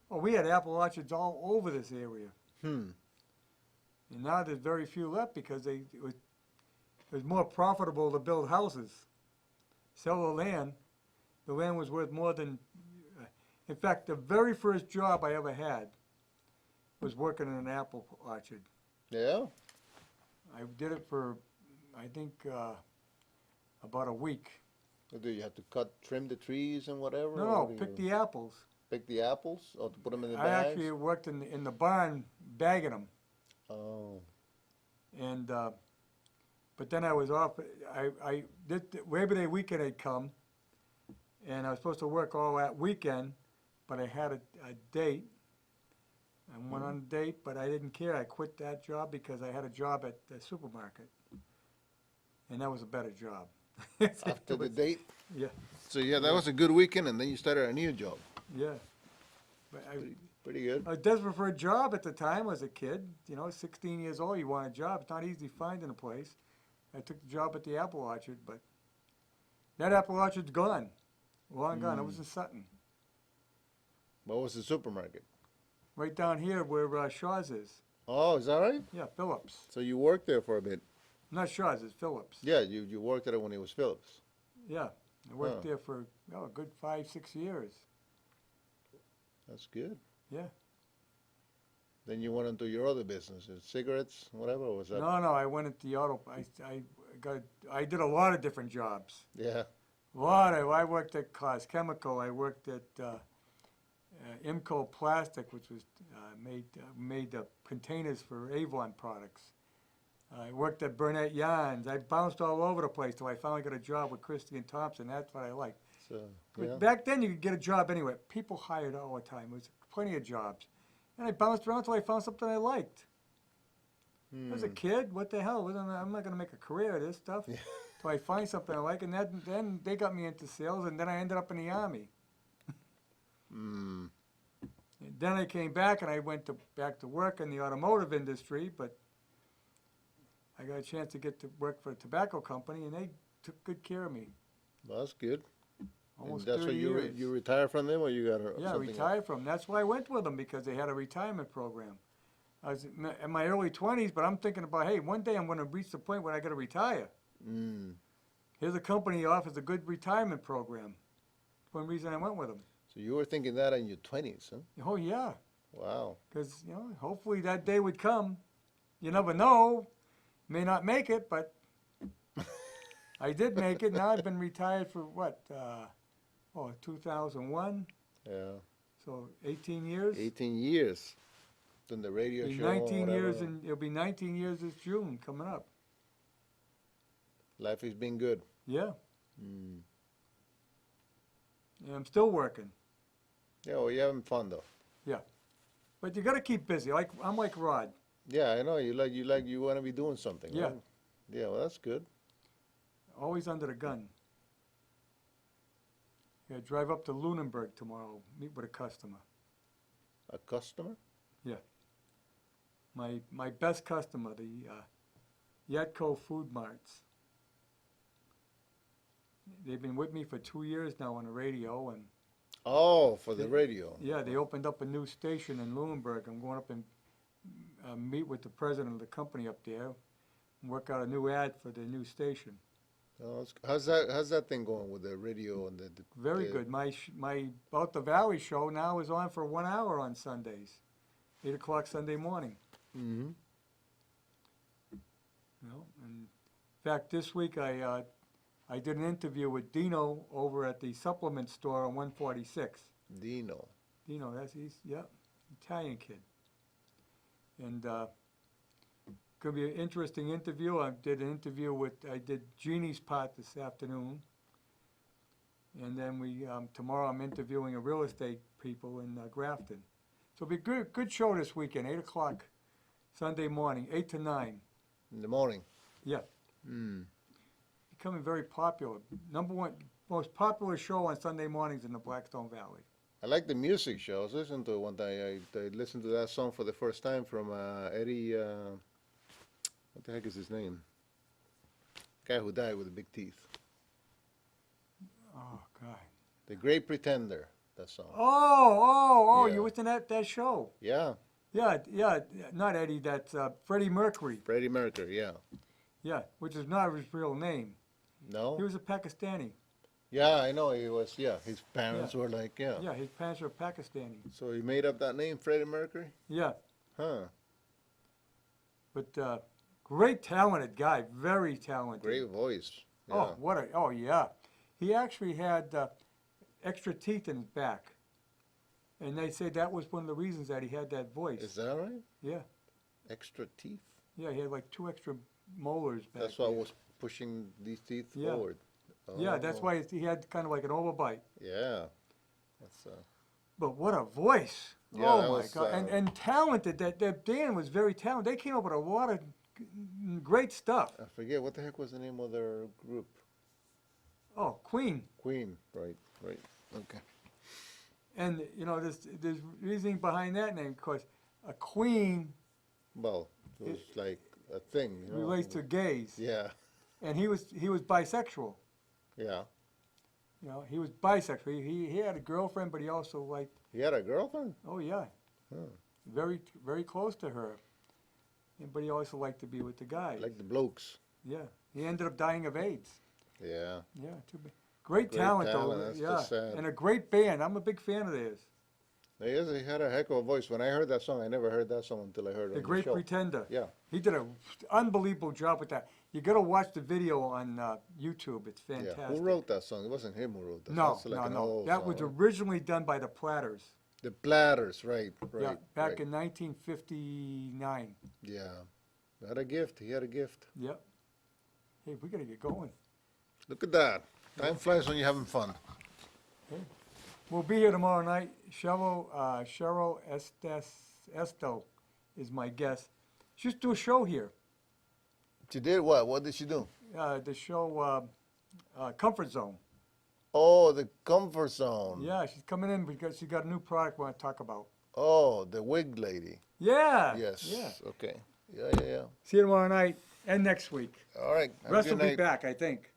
Oh, we had apple orchards all over this area. And now there's very few left because it was more profitable to build houses, sell the land. The land was worth more than. In fact, the very first job I ever had was working in an apple orchard. Yeah. I did it for, I think, about a week. Do you have to trim the trees and whatever? No, pick the apples. Pick the apples, or to put them in the I bags? actually worked in the barn bagging them. Oh. And but then I was off. I did Labor Day weekend had come, and I was supposed to work all that weekend, but I had a date. I went on a date, but I didn't care. I quit that job because I had a job at the supermarket, and that was a better job. After the date? Yeah, So yeah, that was a good weekend, and then you started a new job. yeah. But Pretty good. I was desperate for a job at the time as a kid. You know, 16 years old, you want a job. It's not easy finding a place. I took the job at the apple orchard, but that apple orchard's gone. Long gone. It was in Sutton. What was the supermarket? Right down here where Shaw's is. Oh, is that right? Yeah, Phillips. So you worked there for a bit. Not Shaw's, it's Phillips. Yeah, you worked at it when it was Phillips. Yeah, I worked Huh. there for a good 5-6 years. That's good. Yeah. Then you went into your other business, cigarettes, whatever, or was that? No, I went into the auto. I did a lot of different jobs. Yeah. I worked at Cause Chemical. I worked at Imco Plastic, which was made the containers for Avon products. I worked at Burnett Yarns. I bounced all over the place till I finally got a job with Christie and Thompson. That's what I liked. So, But yeah. back then, you could get a job anywhere. People hired all the time. There was plenty of jobs. And I bounced around until I found something I liked. As a kid, what the hell? I'm not going to make a career of this stuff. Till I find something I like. And then they got me into sales, and then I ended up in the Army. And then I came back, and I went back to work in the automotive industry, but I got a chance to get to work for a tobacco company, and they took good care of me. Well, that's good. Almost And that's 30 what years. you retired from them, or you got Yeah, something retired from. That's why I went with them, because they had a retirement program. I was in my early 20s, but I'm thinking about, hey, one day I'm going to reach the point where I got to retire. Here's a company that offers a good retirement program. One reason I went with them. So you were thinking that in your 20s, huh? Oh, yeah. Wow. Because, hopefully that day would come. You never know. May not make it, but I did make it. Now I've been retired for what? 2001. Yeah. So 18 years. 18 years. Doing the radio Be show. 19 years, whatever. and it'll be 19 years this June coming up. Life has been good. Yeah. Mm. And I'm still working. Yeah, well, you're having fun though. But you got to keep busy. I'm like Rod. Yeah, I know. You want to be doing something. Yeah. Right? Yeah, well, that's good. Always under the gun. Yeah, drive up to Lunenburg tomorrow. Meet with a customer. A customer? My best customer, the Yatco Food Marts. They've been with me for 2 years now on the radio, and Oh, for the radio. yeah, they opened up a new station in Lunenburg. I'm going up and meet with the president of the company up there and work out a new ad for the new station. Oh, how's that thing going with the radio and the Very good. My About the Valley show now is on for 1 hour on Sundays, 8 o'clock Sunday morning. Mm-hmm. In fact, this week I did an interview with Dino over at the supplement store on 146. Dino. Dino, he's Italian kid. And gonna be an interesting interview. I did Jeannie's part this afternoon. And then tomorrow I'm interviewing a real estate people in Grafton. So it'll be a good show this weekend, 8 o'clock Sunday morning, 8 to 9. In the morning. Yeah. Mm. Becoming very popular. Number one, most popular show on Sunday mornings in the Blackstone Valley. I like the music show. I was listening to it one time. I listened to that song for the first time from Eddie, what the heck is his name? Guy who died with the big teeth. Oh, God. The Great Pretender, that song. Yeah. You was in that show. Yeah, Yeah, not Eddie, that's Freddie Mercury. Freddie Mercury, yeah. Yeah, which is not his real name. No? He was a Pakistani. Yeah, I know he was, his parents were like, Yeah, his parents were Pakistani. So he made up that name, Freddie Mercury? Yeah, Huh, but great talented guy, very talented. great voice. Yeah. Yeah. He actually had extra teeth in his back. And they say that was one of the reasons that he had that voice. Is that right? Yeah. Extra teeth? Yeah, he had like 2 extra molars back That's why I there. was pushing these teeth Yeah. forward. Yeah, that's Oh, why he had kind of like an overbite. Yeah. That's, But what a voice! Yeah, that Oh my was, God! And talented. That Dan was very talented. They came up with a lot of great stuff. I forget, what the heck was the name of their group? Oh, Queen. Queen, right. Okay. And there's reasoning behind that name because a queen Well, it was like a thing, relates to gays, Yeah, and he was bisexual. yeah. He was bisexual. He had a girlfriend, but he also liked. He had a girlfriend? Oh yeah, Huh. very very close to her. But he also liked to be with the guys. Like the blokes. Yeah, he ended up dying of AIDS. Yeah. Yeah, too bad. Great talent though. That's Yeah, just sad. and a great band. I'm a big fan of theirs. He had a heck of a voice. When I heard that song, I never heard that song until I heard it The on Great the show. Pretender. Yeah. He did an unbelievable job with that. You got to watch the video on YouTube. It's Yeah. fantastic. Who wrote that song? It wasn't him who wrote that. No, That's like an no. old That song, was right? originally done by the Platters. The Platters, right. Yeah, back right. in 1959. Yeah. He had a gift. Yep. Hey, we got to get going. Look at that. Time flies when you're having fun. We'll be here tomorrow night. Cheryl Esto is my guest. She used to do a show here. She did what? What did she do? The show Comfort Zone. Oh, the comfort zone. Yeah, she's coming in because she got a new product we want to talk about. Oh, the wig lady. Yeah. Yes. Yeah. Okay. Yeah. See you tomorrow night and next week. All right. Have a Russ good will be night. back, I think.